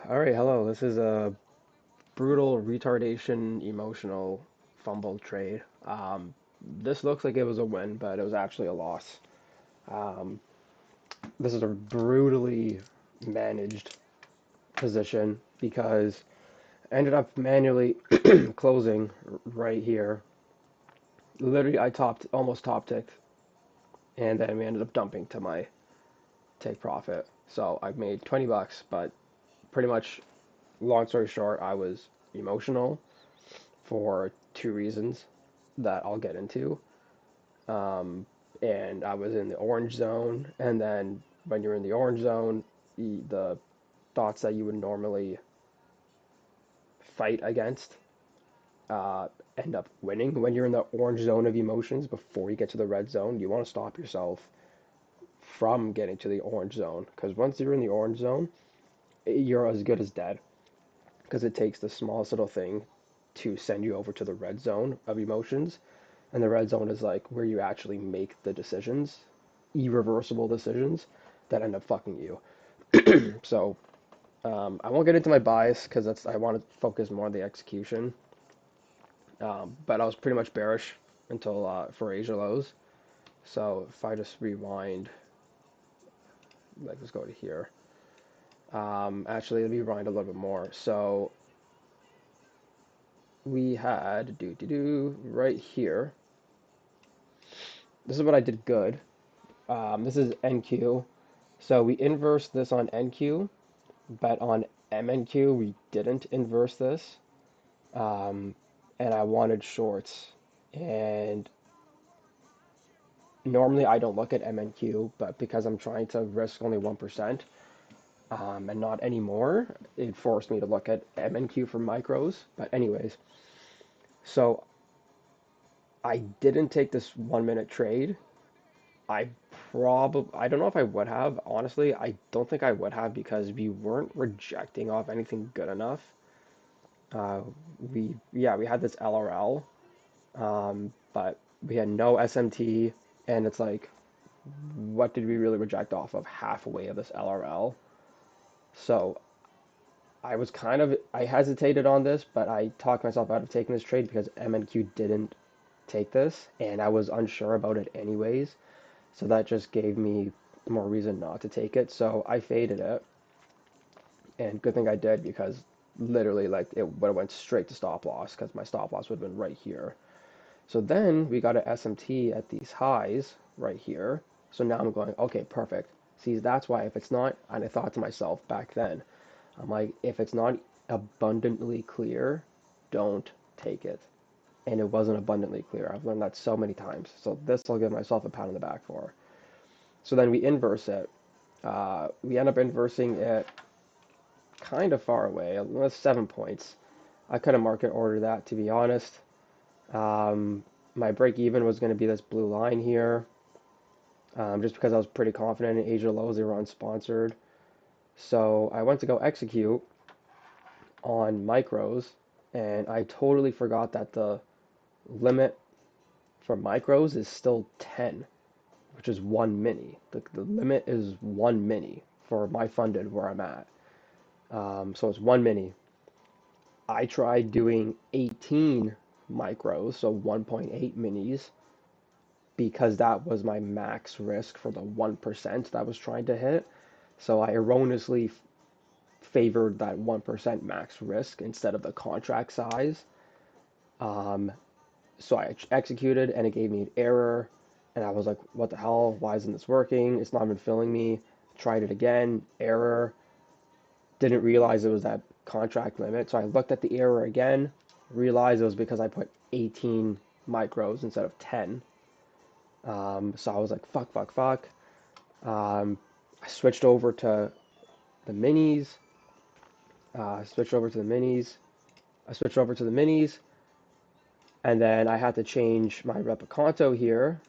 Alright, hello. This is a brutal retardation emotional fumble trade. This looks like it was a win, but it was actually a loss. Um, this is a brutally managed position because I ended up manually closing right here. Literally, I almost top ticked, and then we ended up dumping to my take profit. So I made 20 bucks, but pretty much, long story short, I was emotional for two reasons that I'll get into. Um, and I was in the orange zone, and then when you're in the orange zone, the thoughts that you would normally fight against uh, end up winning. When you're in the orange zone of emotions before you get to the red zone, you want to stop yourself from getting to the orange zone because once you're in the orange zone, you're as good as dead because it takes the smallest little thing to send you over to the red zone of emotions. And the red zone is like where you actually make the decisions, irreversible decisions that end up fucking you. So I won't get into my bias because that's I want to focus more on the execution. But I was pretty much bearish until for Asia lows. So if I just rewind, like let's go to here. Actually, let me rewind a little bit more. So we had right here. This is what I did good. This is NQ. So we inverse this on NQ, but on MNQ we didn't inverse this. Um, and I wanted shorts. And normally I don't look at MNQ, but because I'm trying to risk only 1%, and not anymore, it forced me to look at MNQ for micros. But anyways, so I didn't take this 1 minute trade. I don't know if I would have. Honestly, I don't think I would have because we weren't rejecting off anything good enough. Uh, we had this LRL, but we had no SMT, and it's like, what did we really reject off of halfway of this LRL? So I hesitated on this, but I talked myself out of taking this trade because MNQ didn't take this, and I was unsure about it anyways. So that just gave me more reason not to take it. So I faded it, and good thing I did because literally like it would have went straight to stop loss because my stop loss would have been right here. So then we got an SMT at these highs right here. So now I'm going, okay, perfect. See, that's why if it's not, and I thought to myself back then, I'm like, if it's not abundantly clear, don't take it. And it wasn't abundantly clear. I've learned that so many times. So this I'll give myself a pat on the back for. So then we inverse it. We end up inversing it kind of far away, 7 points. I could have market ordered that, to be honest. My break even was going to be this blue line here, just because I was pretty confident in Asia lows. They were unsponsored. So I went to go execute on micros, and I totally forgot that the limit for micros is still 10, which is one mini. The limit is one mini for my funded where I'm at. So it's one mini. I tried doing 18 micros, so 1.8 minis, because that was my max risk for the 1% that I was trying to hit. So I erroneously favored that 1% max risk instead of the contract size. Um, so I executed and it gave me an error. And I was like, what the hell? Why isn't this working? It's not even filling me. Tried it again, error. Didn't realize it was that contract limit. So I looked at the error again, realized it was because I put 18 micros instead of 10. So I was like, fuck, fuck, fuck. I switched over to the minis. I switched over to the minis. I switched over to the minis. And then I had to change my replicanto here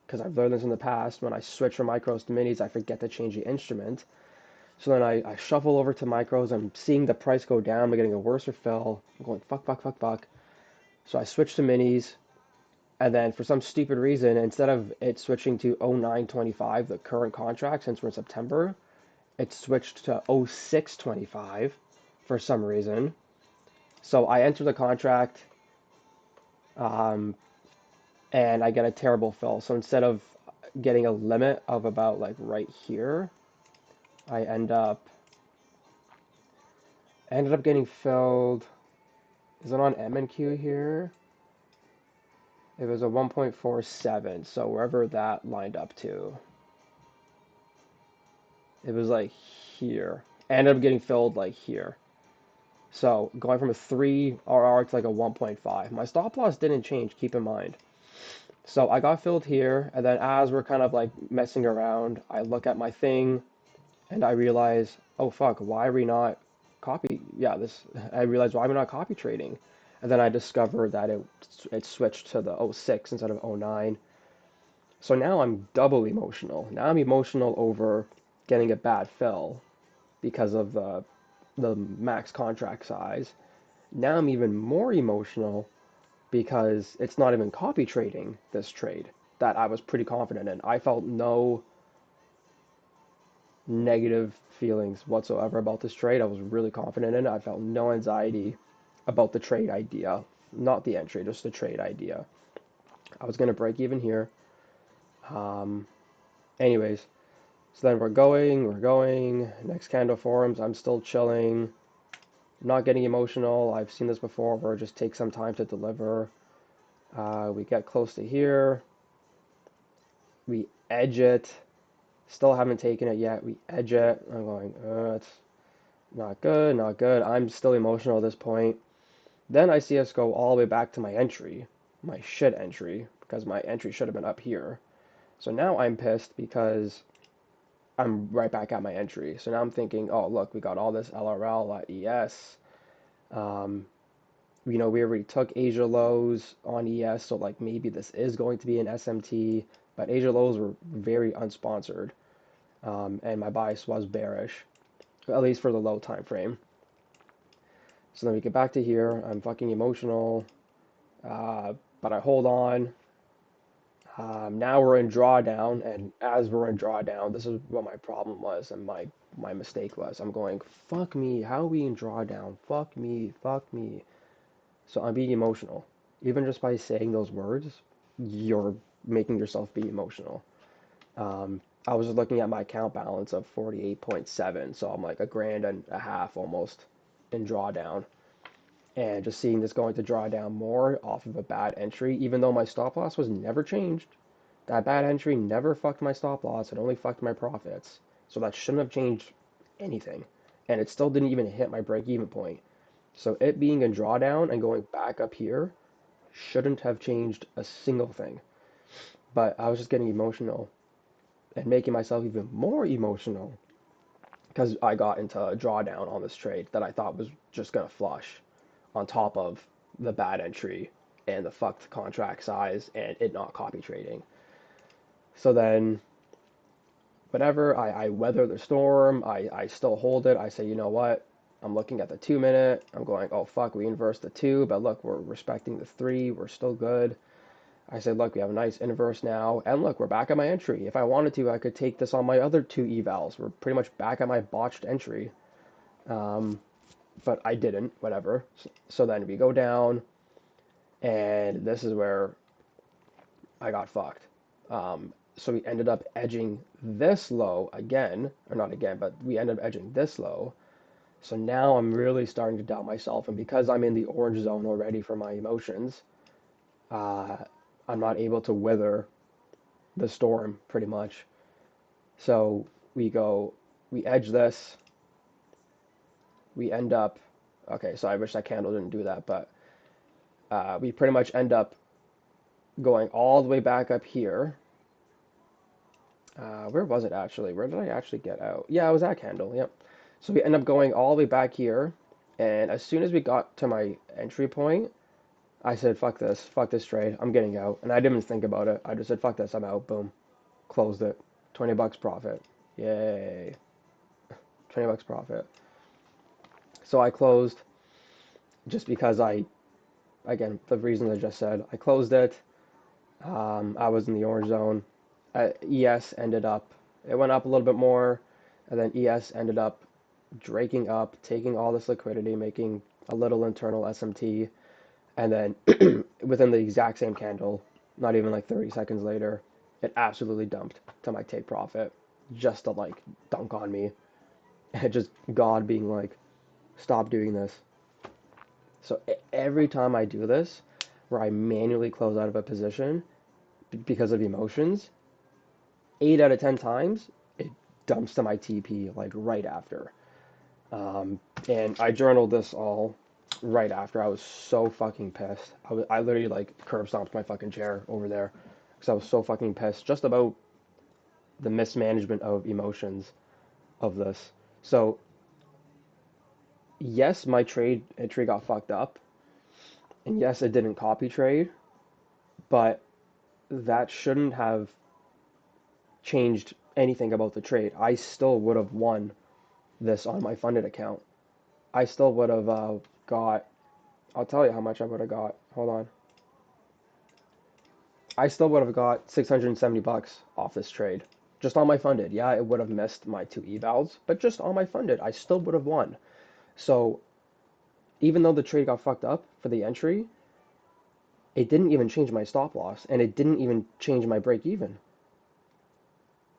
because I've learned this in the past. When I switch from micros to minis, I forget to change the instrument. So then I shuffle over to micros. I'm seeing the price go down. I'm getting a worse fill. I'm going, fuck, fuck, fuck, fuck. So I switched to minis. And then for some stupid reason, instead of it switching to 0925, the current contract, since we're in September, it switched to 0625 for some reason. So I enter the contract, um, and I get a terrible fill. So instead of getting a limit of about like right here, I ended up getting filled. Is it on M and Q here? It was a 1.47, so wherever that lined up to, it was like here. I ended up getting filled like here. So going from a 3 RR to like a 1.5. My stop loss didn't change, keep in mind. So I got filled here, and then as we're kind of like messing around, I look at my thing and I realize, oh fuck, why are we not copy? Yeah, this. I realized why are we not copy trading? And then I discovered that it switched to the oh 06 instead of oh 09. So now I'm double emotional. Now I'm emotional over getting a bad fill because of the max contract size. Now I'm even more emotional because it's not even copy trading this trade that I was pretty confident in. I felt no negative feelings whatsoever about this trade. I was really confident in it. I felt no anxiety about the trade idea, not the entry, just the trade idea. I was going to break even here. Um, anyways, so then we're going. Next candle forums, I'm still chilling, not getting emotional. I've seen this before where it just takes some time to deliver. We get close to here. We edge it. Still haven't taken it yet. We edge it. I'm going, it's not good, not good. I'm still emotional at this point. Then I see us go all the way back to my entry, my shit entry, because my entry should have been up here. So now I'm pissed because I'm right back at my entry. So now I'm thinking, oh, look, we got all this LRL at ES. Um, we already took Asia lows on ES, so like maybe this is going to be an SMT, but Asia lows were very unsponsored, and my bias was bearish, at least for the low time frame. So then we get back to here. I'm fucking emotional, but I hold on. Now we're in drawdown, and as we're in drawdown, this is what my problem was, and my mistake was. I'm going, fuck me, how are we in drawdown? Fuck me, fuck me. So I'm being emotional. Even just by saying those words, you're making yourself be emotional. I was just looking at my account balance of 48.7, so I'm like a grand and a half almost in drawdown. And just seeing this going to draw down more off of a bad entry, even though my stop loss was never changed. That bad entry never fucked my stop loss, it only fucked my profits. So that shouldn't have changed anything. And it still didn't even hit my break even point. So it being a drawdown and going back up here shouldn't have changed a single thing. But I was just getting emotional and making myself even more emotional because I got into a drawdown on this trade that I thought was just going to flush on top of the bad entry and the fucked contract size and it not copy trading. So then, whatever, I weather the storm. I still hold it. I say, you know what? I'm looking at the 2 minute. I'm going, oh fuck, we inverse the 2, but look, we're respecting the 3. We're still good. I said, look, we have a nice inverse now. And look, we're back at my entry. If I wanted to, I could take this on my other 2 evals. We're pretty much back at my botched entry. Um, but I didn't, whatever. So then we go down, and this is where I got fucked. So we ended up edging this low again, or not again, but we ended up edging this low. So now I'm really starting to doubt myself, and because I'm in the orange zone already for my emotions, uh, I'm not able to weather the storm pretty much. So we edge this, we end up, okay, so I wish that candle didn't do that, but we pretty much end up going all the way back up here. Where was it actually? Where did I actually get out? Yeah, it was that candle. Yep. So we end up going all the way back here, and as soon as we got to my entry point, I said, fuck this trade, I'm getting out. And I didn't even think about it. I just said, fuck this, I'm out. Boom. Closed it. $20 profit. Yay. $20 profit. So I closed just because again, the reason I just said, I closed it. I was in the orange zone. ES ended up, it went up a little bit more. And then ES ended up draking up, taking all this liquidity, making a little internal SMT, and then within the exact same candle, not even like 30 seconds later, it absolutely dumped to my take profit just to like dunk on me. And just God being like, stop doing this. So every time I do this, where I manually close out of a position because of emotions, 8 out of 10 times, it dumps to my TP like right after. And I journaled this all right after. I was so fucking pissed. I literally like curb stomped my fucking chair over there because I was so fucking pissed just about the mismanagement of emotions of this. So yes, my trade entry got fucked up, and yes, it didn't copy trade, but that shouldn't have changed anything about the trade. I still would have won this on my funded account. I still would have got. I'll tell you how much I would have got. Hold on. I still would have got 670 bucks off this trade. Just on my funded. Yeah, it would have missed my two evals, but just on my funded, I still would have won. So even though the trade got fucked up for the entry, it didn't even change my stop loss, and it didn't even change my break even.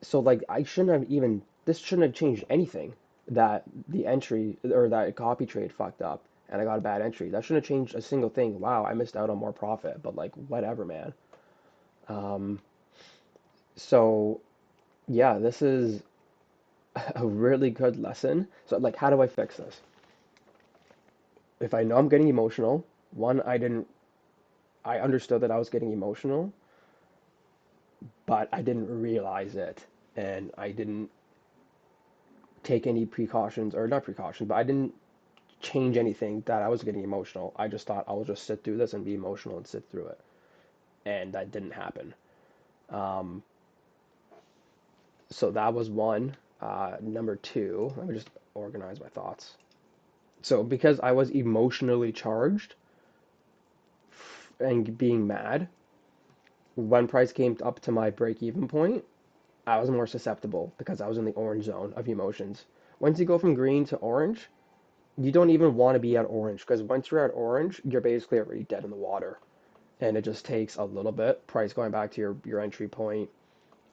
So like I shouldn't have even this shouldn't have changed anything that the entry or that copy trade fucked up and I got a bad entry. That shouldn't have changed a single thing. Wow, I missed out on more profit, but like whatever, man. Um, so yeah, this is a really good lesson. So like how do I fix this? If I know I'm getting emotional, one, I understood that I was getting emotional, but I didn't realize it and I didn't take any precautions or not precautions, but I didn't change anything that I was getting emotional. I just thought I'll just sit through this and be emotional and sit through it. And that didn't happen. Um, so that was one. Number two, let me just organize my thoughts. So because I was emotionally charged and being mad, when price came up to my break even point, I was more susceptible because I was in the orange zone of emotions. Once you go from green to orange, you don't even want to be at orange because once you're at orange, you're basically already dead in the water. And it just takes a little bit. Price going back to your entry point,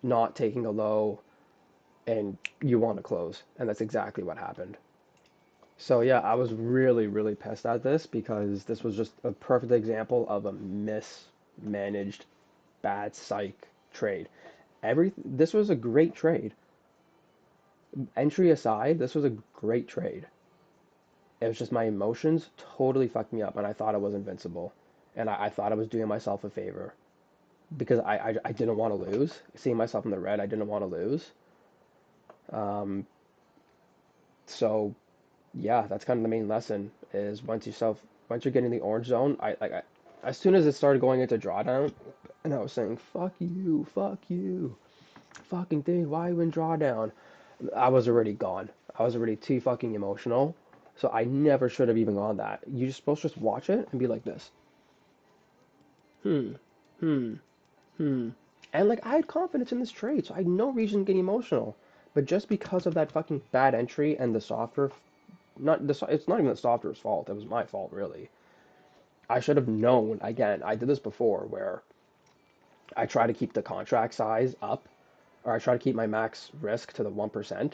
not taking a low, and you want to close. And that's exactly what happened. So yeah, I was really, really pissed at this because this was just a perfect example of a mismanaged bad psych trade. This was a great trade. Entry aside, this was a great trade. It was just my emotions totally fucked me up, and I thought I was invincible, and I thought I was doing myself a favor because I didn't want to lose. Seeing myself in the red, I didn't want to lose. Um, so yeah, that's kind of the main lesson is once you're getting the orange zone, as soon as it started going into drawdown, and I was saying fuck you, fucking thing, why you in drawdown? I was already gone. I was already too fucking emotional. So I never should have even gone that. You're supposed to just watch it and be like this. Hmm, hmm, hmm. And like I had confidence in this trade, so I had no reason to get emotional. But just because of that fucking bad entry and the software, it's not even the software's fault. It was my fault, really. I should have known. Again, I did this before, where I try to keep the contract size up, or I try to keep my max risk to the 1%,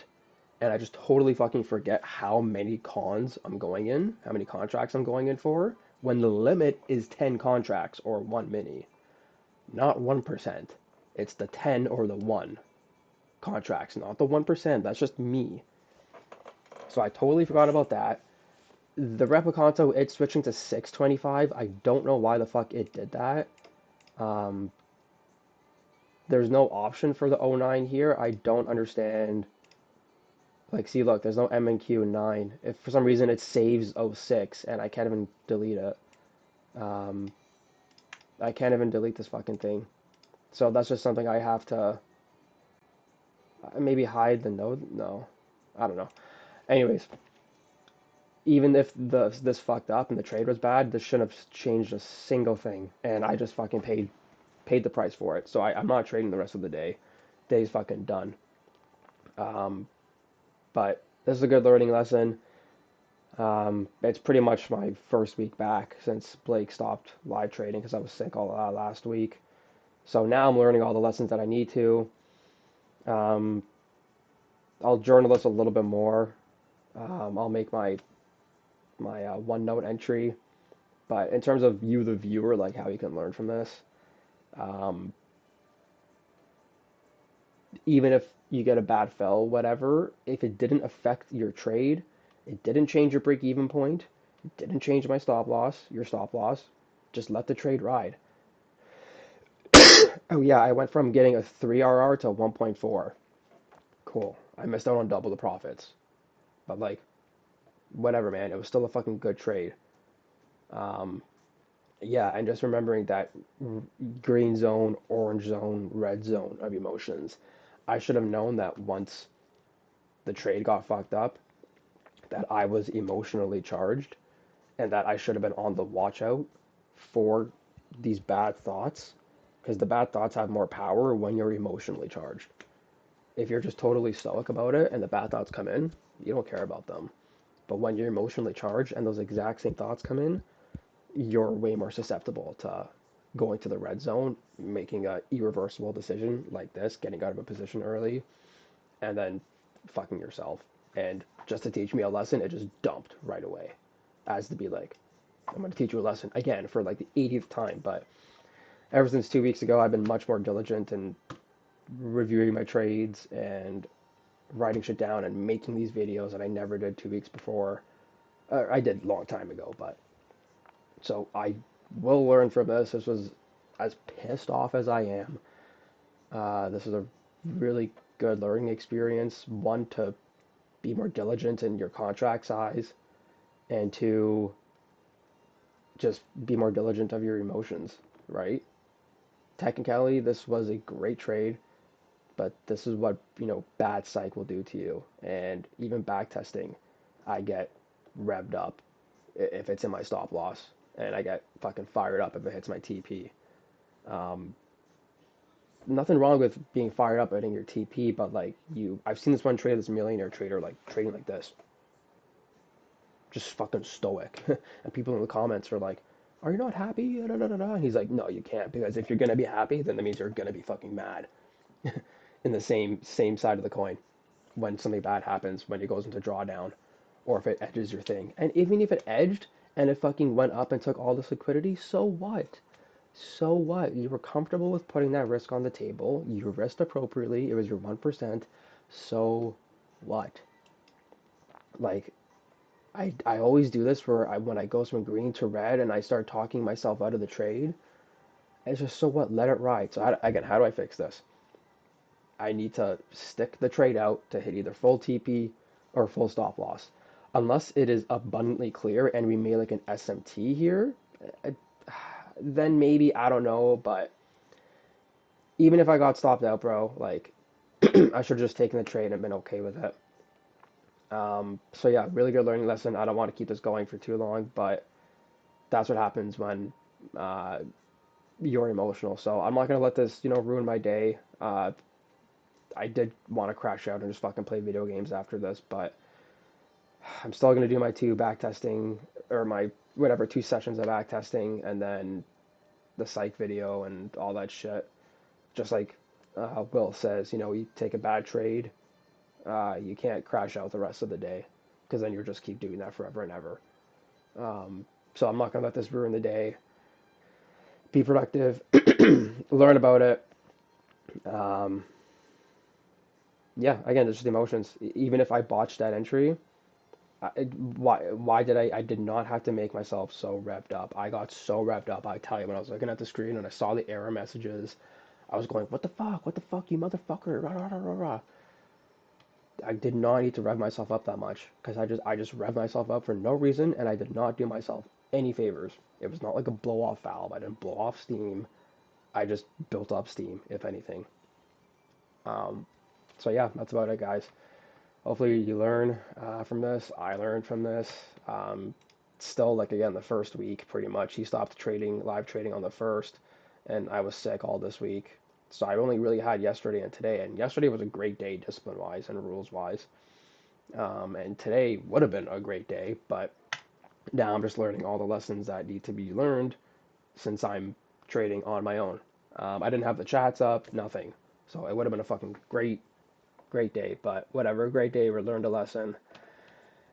and I just totally fucking forget how many cons I'm going in, how many contracts I'm going in for, when the limit is 10 contracts or one mini, not 1%. It's the 10 or the 1 contracts, not the 1%. That's just me. So I totally forgot about that. The Replicanto, it's switching to 625. I don't know why the fuck it did that. Um, there's no option for the O9 here. I don't understand. Like, see, look, there's no MNQ 9. If for some reason it saves 06 and I can't even delete it. Um, I can't even delete this fucking thing. So that's just something I have to maybe hide the node. No, I don't know. Anyways, even if this fucked up and the trade was bad, this shouldn't have changed a single thing. And I just fucking paid the price for it. So I'm not trading the rest of the day. Day's fucking done. Um, But this is a good learning lesson. It's pretty much my first week back since Blake stopped live trading because I was sick all last week. So now I'm learning all the lessons that I need to. Um, I'll journal this a little bit more. I'll make my OneNote entry. But in terms of you, the viewer, like how you can learn from this, um, even if you get a bad fill, whatever, if it didn't affect your trade, it didn't change your break even point, it didn't change my stop loss, your stop loss, just let the trade ride. Oh yeah, I went from getting a 3 RR to 1.4. Cool. I missed out on double the profits. But like, whatever, man. It was still a fucking good trade. Um, yeah, and just remembering that green zone, orange zone, red zone of emotions. I should have known that once the trade got fucked up, that I was emotionally charged and that I should have been on the watch out for these bad thoughts because the bad thoughts have more power when you're emotionally charged. If you're just totally stoic about it and the bad thoughts come in, you don't care about them. But when you're emotionally charged and those exact same thoughts come in, you're way more susceptible to going to the red zone, making a irreversible decision like this, getting out of a position early, and then fucking yourself. And just to teach me a lesson, it just dumped right away. As to be like, I'm going to teach you a lesson again for like the 80th time. But ever since 2 weeks ago, I've been much more diligent in reviewing my trades and writing shit down and making these videos that I never did 2 weeks before. I did a long time ago, but so I will learn from this. This was as pissed off as I am. This is a really good learning experience. One, to be more diligent in your contract size, and to just be more diligent of your emotions, right? Technically, this was a great trade, but this is what, bad psych will do to you. And even back testing, I get revved up if it's in my stop loss, and I get fucking fired up if it hits my TP. Um, Nothing wrong with being fired up at hitting your TP, but like I've seen this one trader, this millionaire trader, like trading like this, just fucking stoic. And people in the comments are like, "Are you not happy?" Da, da, da, da. And he's like, "No, you can't, because if you're gonna be happy, then that means you're gonna be fucking mad." In the same side of the coin, when something bad happens, when it goes into drawdown, or if it edges your thing, and even if it edged and it fucking went up and took all this liquidity, so what? So what? You were comfortable with putting that risk on the table. You risked appropriately. It was your 1%. So what? Like, I always do this where when I go from green to red and I start talking myself out of the trade, it's just so what? Let it ride. So again, how do I fix this? I need to stick the trade out to hit either full TP or full stop loss. Unless it is abundantly clear and we made like an SMT here, eh, then maybe, I don't know, but even if I got stopped out, bro, like I should have just taken the trade and been okay with it. So yeah, really good learning lesson. I don't want to keep this going for too long, but that's what happens when uh, you're emotional. So I'm not gonna let this, ruin my day. I did want to crash out and just fucking play video games after this, but I'm still gonna do my two back testing or my whatever 2 sessions of back testing, and then the psych video and all that shit. Just like Will says, you take a bad trade, you can't crash out the rest of the day because then you'll just keep doing that forever and ever. So I'm not gonna let this ruin the day. Be productive, learn about it. Um, yeah, again, it's just emotions. Even if I botched that entry, why did I did not have to make myself so revved up. I got so revved up. I tell you, when I was looking at the screen and I saw the error messages, I was going, what the fuck, you motherfucker, rah, rah, rah, rah, rah. I did not need to rev myself up that much because I just revved myself up for no reason, and I did not do myself any favors. It was not like a blow off valve. I didn't blow off steam. I just built up steam, if anything. Um, so yeah, that's about it, guys. Hopefully you learn from this. I learned from this. Still, like again, the first week, pretty much, he stopped trading, live trading on the first, and I was sick all this week. So I only really had yesterday and today, and yesterday was a great day, discipline-wise and rules-wise. And today would have been a great day, but now I'm just learning all the lessons that need to be learned since I'm trading on my own. I didn't have the chats up, nothing. So it would have been a fucking great day, but whatever, great day. We learned a lesson.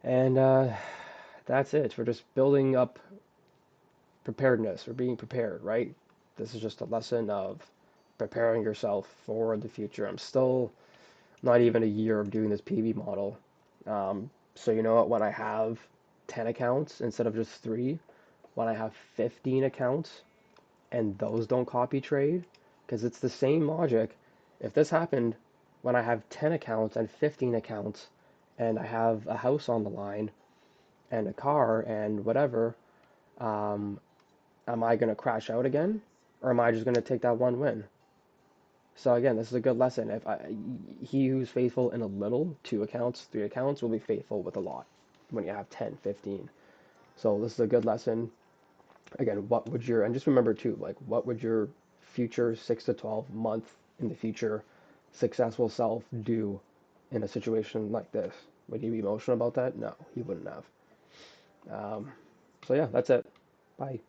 And that's it. We're just building up preparedness or being prepared, right? This is just a lesson of preparing yourself for the future. I'm still not even a year of doing this PV model. So you know what? When I have 10 accounts instead of just three, when I have 15 accounts and those don't copy trade, because it's the same logic. If this happened when I have 10 accounts and 15 accounts and I have a house on the line and a car and whatever, um, am I going to crash out again? Or am I just going to take that one win? So again, this is a good lesson. He who's faithful in a little, two accounts, three accounts, will be faithful with a lot when you have 10, 15. So this is a good lesson. Again, and just remember too, like what would your future 6 to 12 month in the future successful self do in a situation like this? Would he be emotional about that? No, he wouldn't have. Um, so yeah, that's it. Bye.